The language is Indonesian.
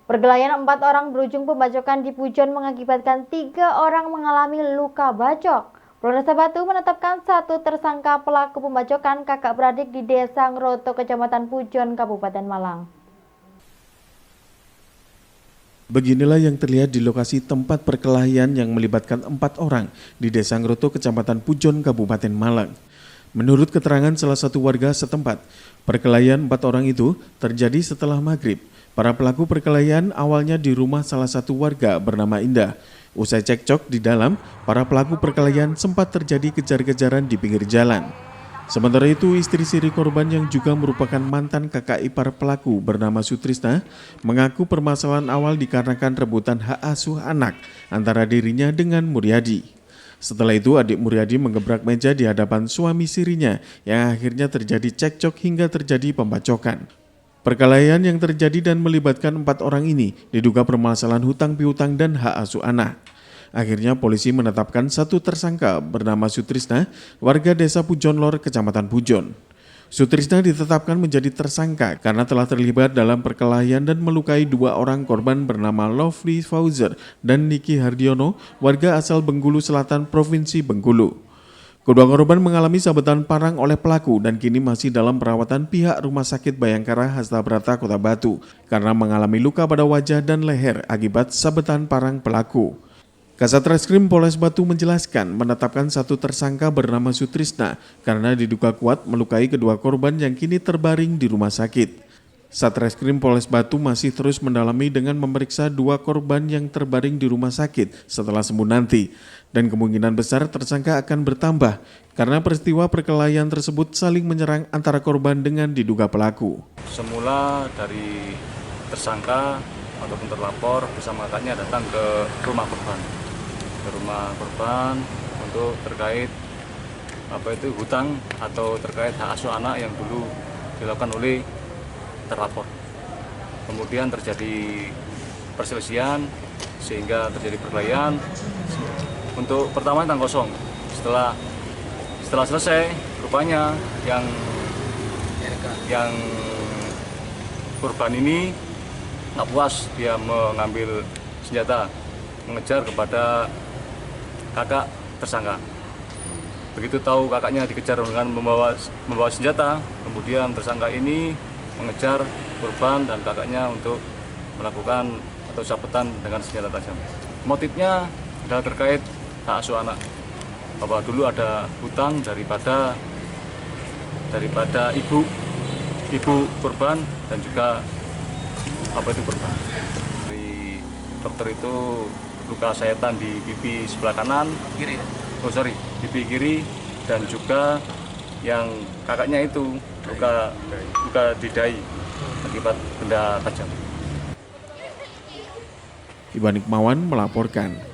Perkelahian 4 orang berujung pembacokan di Pujon mengakibatkan 3 orang mengalami luka bacok. Polres Batu menetapkan 1 tersangka pelaku pembacokan kakak beradik di Desa Ngroto, Kecamatan Pujon, Kabupaten Malang. Beginilah yang terlihat di lokasi tempat perkelahian yang melibatkan 4 orang di Desa Ngroto, Kecamatan Pujon, Kabupaten Malang. Menurut keterangan salah satu warga setempat, perkelahian 4 orang itu terjadi setelah maghrib. Para pelaku perkelahian awalnya di rumah salah satu warga bernama Indah. Usai cekcok di dalam, para pelaku perkelahian sempat terjadi kejar-kejaran di pinggir jalan. Sementara itu, istri siri korban yang juga merupakan mantan kakak ipar pelaku bernama Sutrisna mengaku permasalahan awal dikarenakan rebutan hak asuh anak antara dirinya dengan Muryadi. Setelah itu, adik Muryadi menggebrak meja di hadapan suami sirinya yang akhirnya terjadi cekcok hingga terjadi pembacokan. Perkelahian yang terjadi dan melibatkan 4 orang ini diduga permasalahan hutang piutang dan hak asuh anak. Akhirnya polisi menetapkan 1 tersangka bernama Sutrisna, warga Desa Pujon Lor, Kecamatan Pujon. Sutrisna ditetapkan menjadi tersangka karena telah terlibat dalam perkelahian dan melukai 2 orang korban bernama Lovely Fauzer dan Niki Hardiono, warga asal Bengkulu Selatan, Provinsi Bengkulu. Kedua korban mengalami sabetan parang oleh pelaku dan kini masih dalam perawatan pihak Rumah Sakit Bayangkara Hastabrata, Kota Batu karena mengalami luka pada wajah dan leher akibat sabetan parang pelaku. Kasat Reskrim Polres Batu menjelaskan menetapkan 1 tersangka bernama Sutrisna karena diduga kuat melukai kedua korban yang kini terbaring di rumah sakit. Satreskrim Polres Batu masih terus mendalami dengan memeriksa 2 korban yang terbaring di rumah sakit setelah sembuh nanti. Dan kemungkinan besar tersangka akan bertambah karena peristiwa perkelahian tersebut saling menyerang antara korban dengan diduga pelaku. Semula dari tersangka ataupun terlapor bersama kakaknya datang ke rumah korban untuk terkait hutang atau terkait hak asuh anak yang dulu dilakukan oleh terlapor. Kemudian terjadi perselisihan sehingga terjadi perkelahian. Untuk pertama tanggal kosong. Setelah selesai, rupanya yang korban ini nggak puas, dia mengambil senjata mengejar kepada kakak tersangka. Begitu tahu kakaknya dikejar dengan membawa senjata, kemudian tersangka ini mengejar korban dan kakaknya untuk melakukan atau sabetan dengan senjata tajam. Motifnya adalah terkait hak asuh anak, bahwa dulu ada hutang daripada ibu korban dan juga korban. Dari dokter itu luka sayatan di pipi sebelah kanan, pipi kiri, dan juga yang kakaknya itu luka di dahi akibat benda tajam. Iwan Hikmawan melaporkan.